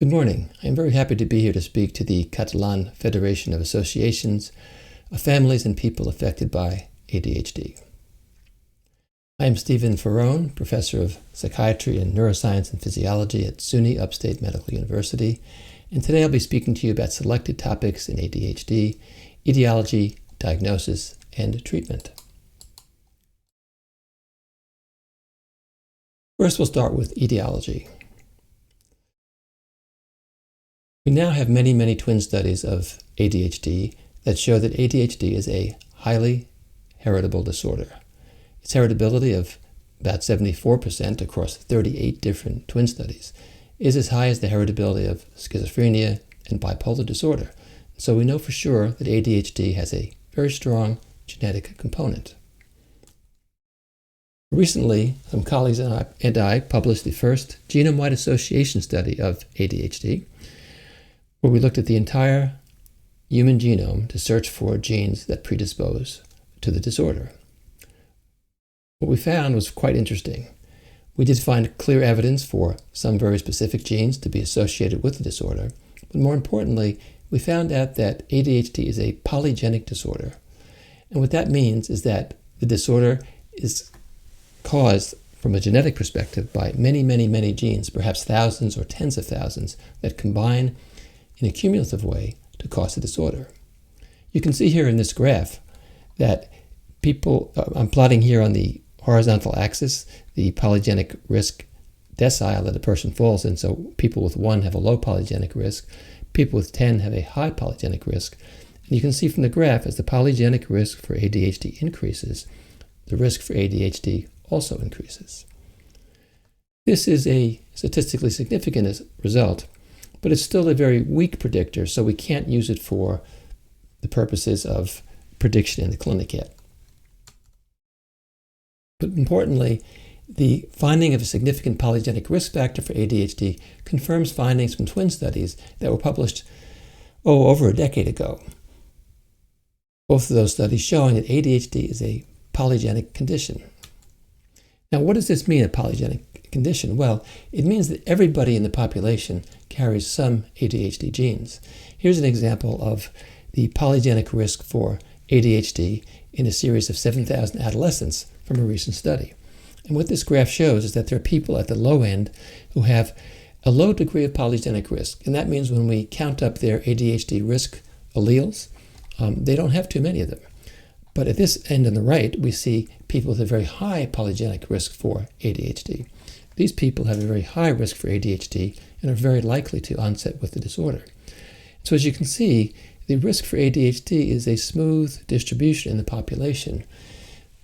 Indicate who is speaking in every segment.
Speaker 1: Good morning. I am very happy to be here to speak to the Catalan Federation of Associations of Families and People Affected by ADHD. I am Stephen Ferrone, Professor of Psychiatry and Neuroscience and Physiology at SUNY Upstate Medical University, and today I'll be speaking to you about selected topics in ADHD, etiology, diagnosis, and treatment. First, we'll start with etiology. We now have many twin studies of ADHD that show that ADHD is a highly heritable disorder. Its heritability of about 74% across 38 different twin studies is as high as the heritability of schizophrenia and bipolar disorder. So we know for sure that ADHD has a very strong genetic component. Recently, some colleagues and I published the first genome-wide association study of ADHD, where we looked at the entire human genome to search for genes that predispose to the disorder. What we found was quite interesting. We did find clear evidence for some very specific genes to be associated with the disorder, but more importantly, we found out that ADHD is a polygenic disorder. And what that means is that the disorder is caused from a genetic perspective by many genes, perhaps thousands or tens of thousands, that combine in a cumulative way to cause the disorder. You can see here in this graph that I'm plotting here on the horizontal axis the polygenic risk decile that a person falls in. So people with 1 have a low polygenic risk, people with 10 have a high polygenic risk. And you can see from the graph, as the polygenic risk for ADHD increases, the risk for ADHD also increases. This is a statistically significant result, but it's still a very weak predictor, so we can't use it for the purposes of prediction in the clinic yet. But importantly, the finding of a significant polygenic risk factor for ADHD confirms findings from twin studies that were published over a decade ago. Both of those studies showing that ADHD is a polygenic condition. Now, what does this mean, a polygenic condition? Well, it means that everybody in the population carries some ADHD genes. Here's an example of the polygenic risk for ADHD in a series of 7,000 adolescents from a recent study. And what this graph shows is that there are people at the low end who have a low degree of polygenic risk. And that means when we count up their ADHD risk alleles, they don't have too many of them. But at this end on the right, we see people with a very high polygenic risk for ADHD. These people have a very high risk for ADHD and are very likely to onset with the disorder. So as you can see, the risk for ADHD is a smooth distribution in the population.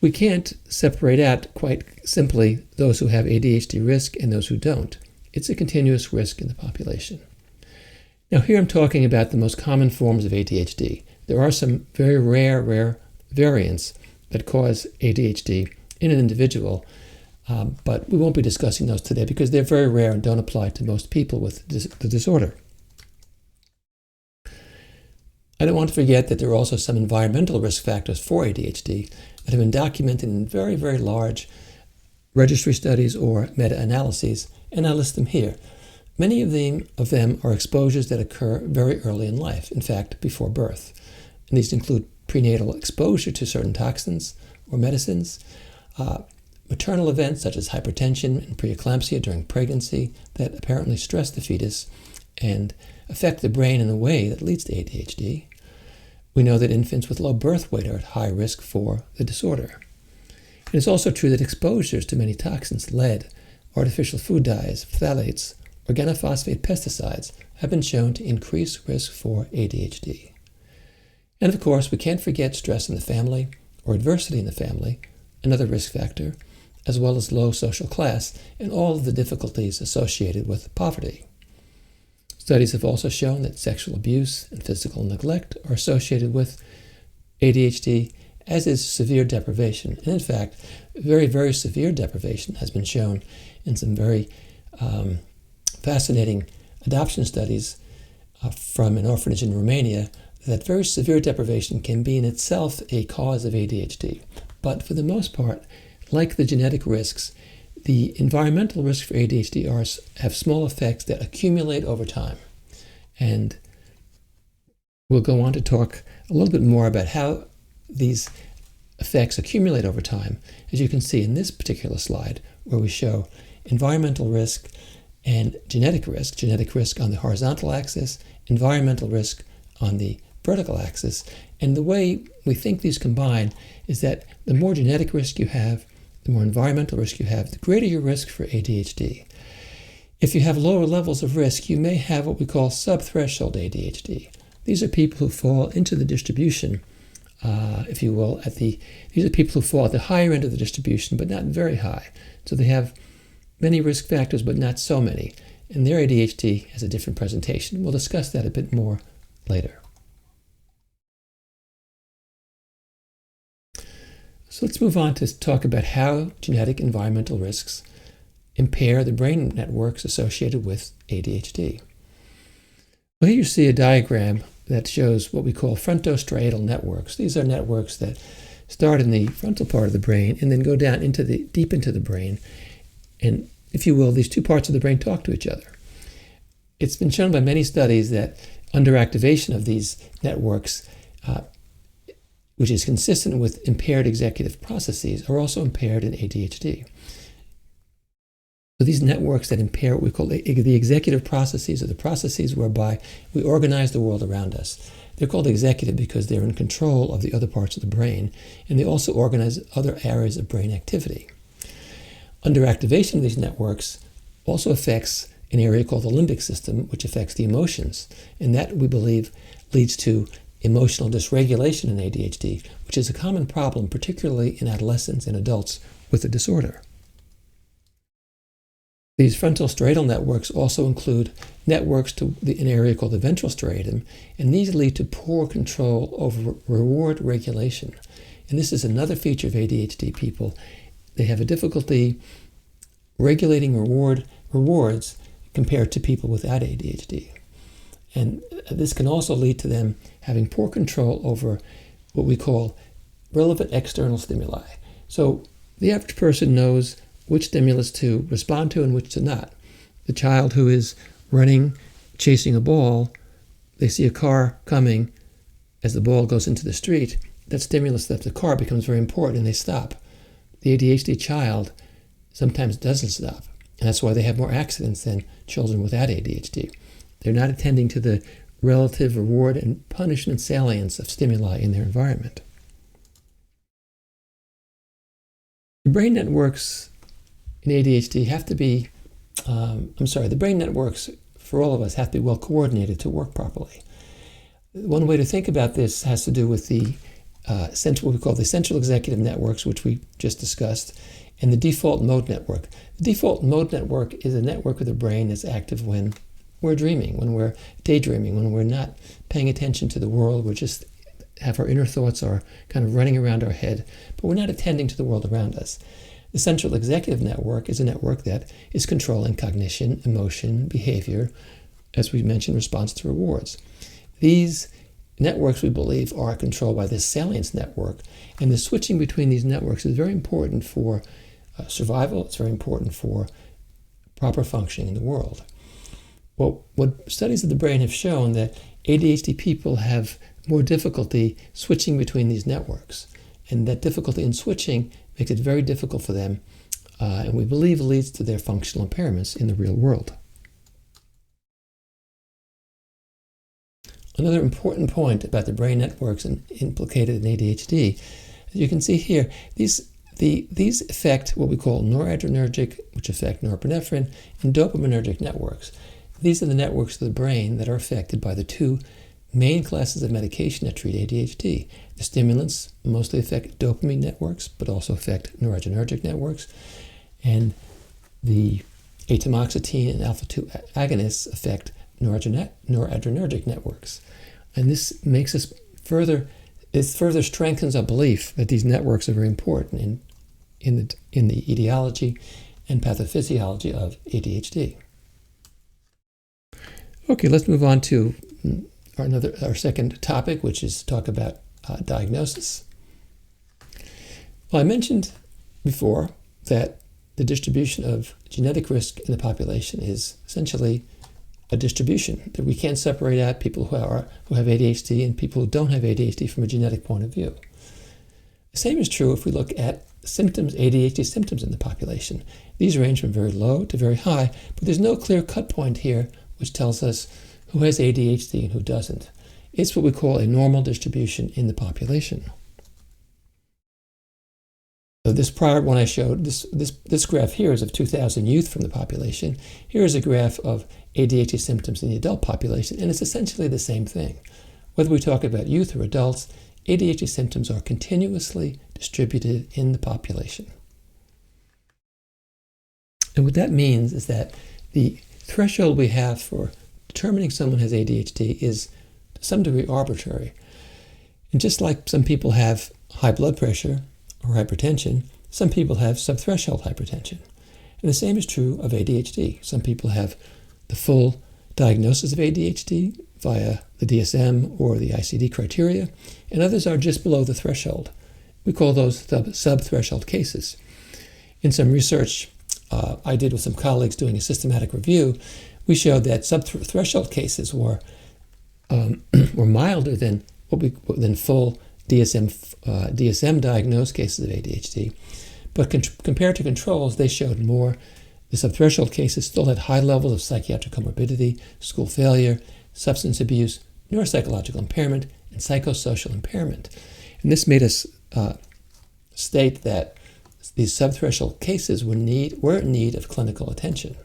Speaker 1: We can't separate out quite simply those who have ADHD risk and those who don't. It's a continuous risk in the population. Now here I'm talking about the most common forms of ADHD. There are some very rare variants that cause ADHD in an individual, but we won't be discussing those today because they're very rare and don't apply to most people with the disorder. I don't want to forget that there are also some environmental risk factors for ADHD that have been documented in very large registry studies or meta-analyses, and I list them here. Many of them are exposures that occur very early in life, in fact, before birth. And these include prenatal exposure to certain toxins or medicines, maternal events such as hypertension and preeclampsia during pregnancy that apparently stress the fetus and affect the brain in a way that leads to ADHD. We know that infants with low birth weight are at high risk for the disorder. It is also true that exposures to many toxins, lead, artificial food dyes, phthalates, organophosphate pesticides, have been shown to increase risk for ADHD. And of course, we can't forget stress in the family or adversity in the family, another risk factor, as well as low social class and all of the difficulties associated with poverty. Studies have also shown that sexual abuse and physical neglect are associated with ADHD, as is severe deprivation. And in fact, very severe deprivation has been shown in some very fascinating adoption studies from an orphanage in Romania, that very severe deprivation can be in itself a cause of ADHD. But for the most part, like the genetic risks, the environmental risks for ADHD have small effects that accumulate over time. And we'll go on to talk a little bit more about how these effects accumulate over time, as you can see in this particular slide, where we show environmental risk and genetic risk on the horizontal axis, environmental risk on the vertical axis. And the way we think these combine is that the more genetic risk you have, the more environmental risk you have, the greater your risk for ADHD. If you have lower levels of risk, you may have what we call subthreshold ADHD. These are people who fall into the distribution, if you will, these are people who fall at the higher end of the distribution, but not very high. So they have many risk factors, but not so many. And their ADHD has a different presentation. We'll discuss that a bit more later. So let's move on to talk about how genetic environmental risks impair the brain networks associated with ADHD. Well, here you see a diagram that shows what we call frontostriatal networks. These are networks that start in the frontal part of the brain and then go down deep into the brain. And if you will, these two parts of the brain talk to each other. It's been shown by many studies that underactivation of these networks, which is consistent with impaired executive processes, are also impaired in ADHD. So these networks that impair what we call the executive processes, or the processes whereby we organize the world around us. They're called executive because they're in control of the other parts of the brain, and they also organize other areas of brain activity. Underactivation of these networks also affects an area called the limbic system, which affects the emotions, and that, we believe, leads to emotional dysregulation in ADHD, which is a common problem, particularly in adolescents and adults with the disorder. These frontal striatal networks also include networks to an area called the ventral striatum, and these lead to poor control over reward regulation. And this is another feature of ADHD people. They have a difficulty regulating rewards compared to people without ADHD. And this can also lead to them having poor control over what we call relevant external stimuli. So the average person knows which stimulus to respond to and which to not. The child who is running, chasing a ball, they see a car coming as the ball goes into the street. That stimulus, that the car, becomes very important and they stop. The ADHD child sometimes doesn't stop. And that's why they have more accidents than children without ADHD. They're not attending to the relative reward and punishment salience of stimuli in their environment. The brain networks in ADHD have to be, the brain networks for all of us have to be well coordinated to work properly. One way to think about this has to do with the what we call the central executive networks, which we just discussed, and the default mode network. The default mode network is a network of the brain that's active when we're dreaming, when we're daydreaming, when we're not paying attention to the world. We just have our inner thoughts are kind of running around our head, but we're not attending to the world around us. The central executive network is a network that is controlling cognition, emotion, behavior, as we mentioned, response to rewards. These networks, we believe, are controlled by this salience network, and the switching between these networks is very important for survival. It's very important for proper functioning in the world. Well, what studies of the brain have shown that ADHD people have more difficulty switching between these networks, and that difficulty in switching makes it very difficult for them, and we believe leads to their functional impairments in the real world. Another important point about the brain networks implicated in ADHD, as you can see here, these affect what we call noradrenergic, which affect norepinephrine, and dopaminergic networks. These are the networks of the brain that are affected by the two main classes of medication that treat ADHD. The stimulants mostly affect dopamine networks, but also affect noradrenergic networks. And the atomoxetine and alpha-2 agonists affect noradrenergic networks. And this makes us further strengthens our belief that these networks are very important in the etiology and pathophysiology of ADHD. Okay, let's move on to our second topic, which is to talk about diagnosis. Well, I mentioned before that the distribution of genetic risk in the population is essentially a distribution, that we can't separate out people who have ADHD and people who don't have ADHD from a genetic point of view. The same is true if we look at symptoms, ADHD symptoms in the population. These range from very low to very high, but there's no clear cut point here which tells us who has ADHD and who doesn't. It's what we call a normal distribution in the population. So this prior one I showed, this graph here is of 2,000 youth from the population. Here is a graph of ADHD symptoms in the adult population, and it's essentially the same thing. Whether we talk about youth or adults, ADHD symptoms are continuously distributed in the population. And what that means is that the threshold we have for determining someone has ADHD is to some degree arbitrary. And just like some people have high blood pressure or hypertension, some people have subthreshold hypertension. And the same is true of ADHD. Some people have the full diagnosis of ADHD via the DSM or the ICD criteria, and others are just below the threshold. We call those subthreshold cases. In some research I did with some colleagues doing a systematic review, we showed that subthreshold cases were milder than full DSM diagnosed cases of ADHD, but compared to controls, they showed more. The subthreshold cases still had high levels of psychiatric comorbidity, school failure, substance abuse, neuropsychological impairment, and psychosocial impairment. And this made us state that these subthreshold cases were in need of clinical attention.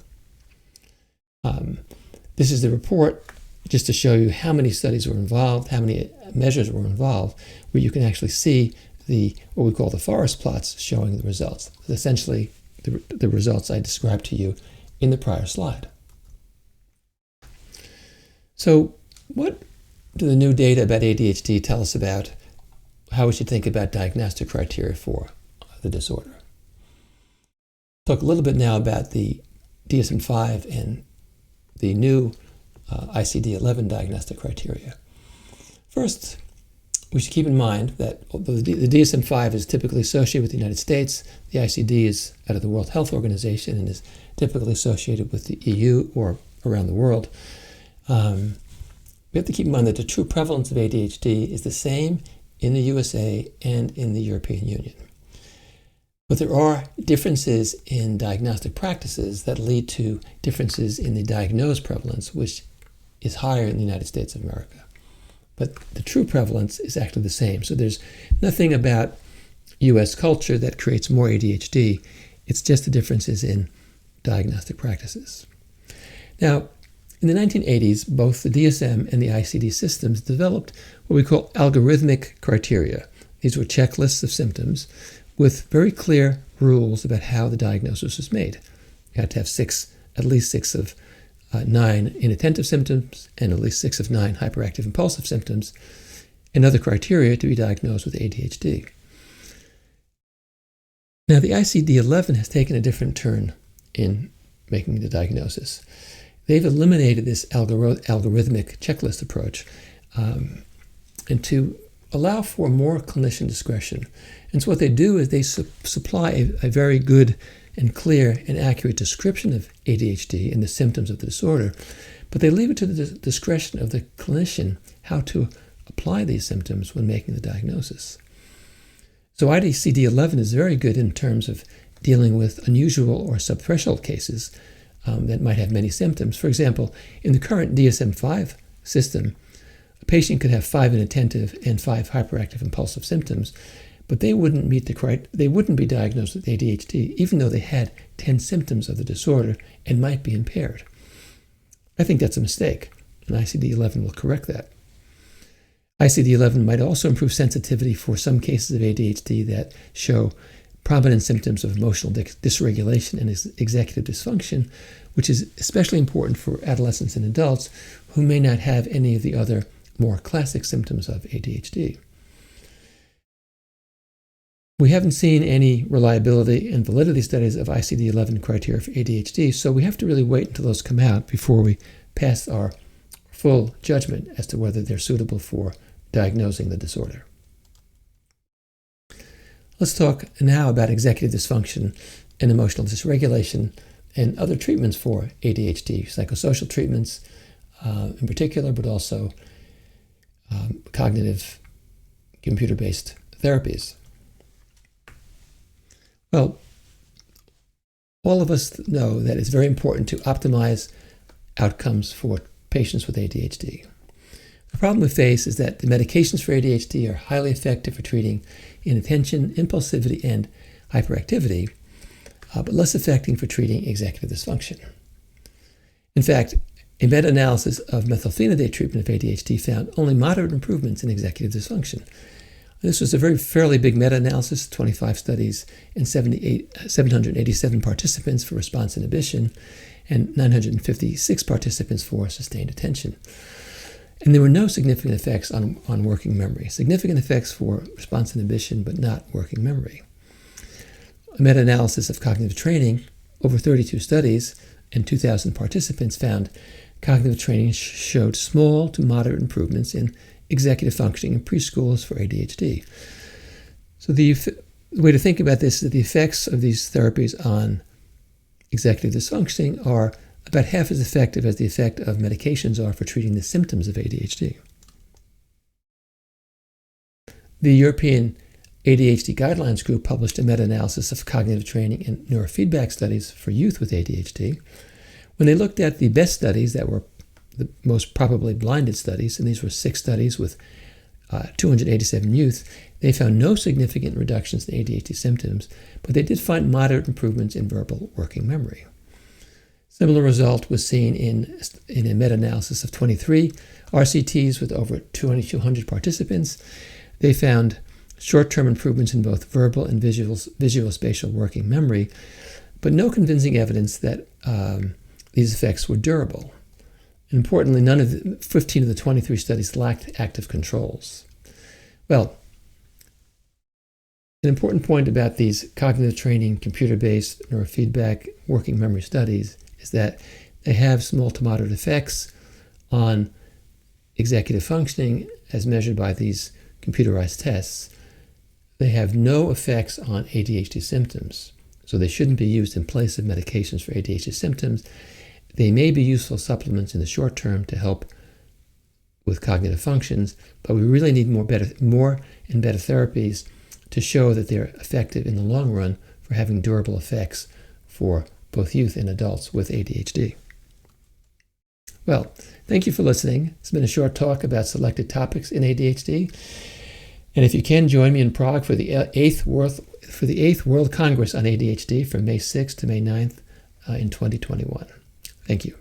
Speaker 1: This is the report, just to show you how many studies were involved, how many measures were involved, where you can actually see what we call the forest plots showing the results. Essentially, the results I described to you in the prior slide. So what do the new data about ADHD tell us about how we should think about diagnostic criteria for the disorder? Talk a little bit now about the DSM-5 and the new ICD-11 diagnostic criteria. First, we should keep in mind that although the DSM-5 is typically associated with the United States, the ICD is out of the World Health Organization and is typically associated with the EU or around the world. We have to keep in mind that the true prevalence of ADHD is the same in the USA and in the European Union. But there are differences in diagnostic practices that lead to differences in the diagnosed prevalence, which is higher in the United States of America. But the true prevalence is actually the same. So there's nothing about US culture that creates more ADHD. It's just the differences in diagnostic practices. Now, in the 1980s, both the DSM and the ICD systems developed what we call algorithmic criteria. These were checklists of symptoms with very clear rules about how the diagnosis was made. You had to have at least six of 9 inattentive symptoms and at least 6 of 9 hyperactive impulsive symptoms and other criteria to be diagnosed with ADHD. Now, the ICD-11 has taken a different turn in making the diagnosis. They've eliminated this algorithmic checklist approach and to allow for more clinician discretion. And so what they do is they supply a very good and clear and accurate description of ADHD and the symptoms of the disorder, but they leave it to the discretion of the clinician how to apply these symptoms when making the diagnosis. So ICD-11 is very good in terms of dealing with unusual or subthreshold cases that might have many symptoms. For example, in the current DSM-5 system, a patient could have 5 inattentive and 5 hyperactive impulsive symptoms, but they wouldn't be diagnosed with ADHD, even though they had 10 symptoms of the disorder and might be impaired. I think that's a mistake, and ICD-11 will correct that. ICD-11 might also improve sensitivity for some cases of ADHD that show prominent symptoms of emotional dysregulation and executive dysfunction, which is especially important for adolescents and adults who may not have any of the other more classic symptoms of ADHD. We haven't seen any reliability and validity studies of ICD-11 criteria for ADHD, so we have to really wait until those come out before we pass our full judgment as to whether they're suitable for diagnosing the disorder. Let's talk now about executive dysfunction and emotional dysregulation, and other treatments for ADHD, psychosocial treatments in particular, but also cognitive computer-based therapies. Well, all of us know that it's very important to optimize outcomes for patients with ADHD. The problem we face is that the medications for ADHD are highly effective for treating inattention, impulsivity, and hyperactivity, but less effective for treating executive dysfunction. In fact, a meta-analysis of methylphenidate treatment of ADHD found only moderate improvements in executive dysfunction. This was a fairly big meta-analysis, 25 studies and 787 participants for response inhibition and 956 participants for sustained attention. And there were no significant effects on working memory. Significant effects for response inhibition, but not working memory. A meta-analysis of cognitive training over 32 studies and 2,000 participants found cognitive training showed small to moderate improvements in executive functioning in preschools for ADHD. So the way to think about this is that the effects of these therapies on executive dysfunctioning are about half as effective as the effect of medications are for treating the symptoms of ADHD. The European ADHD Guidelines Group published a meta-analysis of cognitive training and neurofeedback studies for youth with ADHD. When they looked at the best studies that were the most probably blinded studies, and these were 6 studies with 287 youth, they found no significant reductions in ADHD symptoms, but they did find moderate improvements in verbal working memory. Similar result was seen in a meta-analysis of 23 RCTs with over 2,200 participants. They found short-term improvements in both verbal and visual-spatial working memory, but no convincing evidence that these effects were durable. Importantly, 15 of the 23 studies lacked active controls. Well, an important point about these cognitive training, computer-based neurofeedback working memory studies is that they have small to moderate effects on executive functioning as measured by these computerized tests. They have no effects on ADHD symptoms, so they shouldn't be used in place of medications for ADHD symptoms. They may be useful supplements in the short term to help with cognitive functions, but we really need more and better therapies to show that they're effective in the long run for having durable effects for both youth and adults with ADHD. Well, thank you for listening. It's been a short talk about selected topics in ADHD. And if you can, join me in Prague for the 8th World Congress on ADHD from May 6th to May 9th in 2021. Thank you.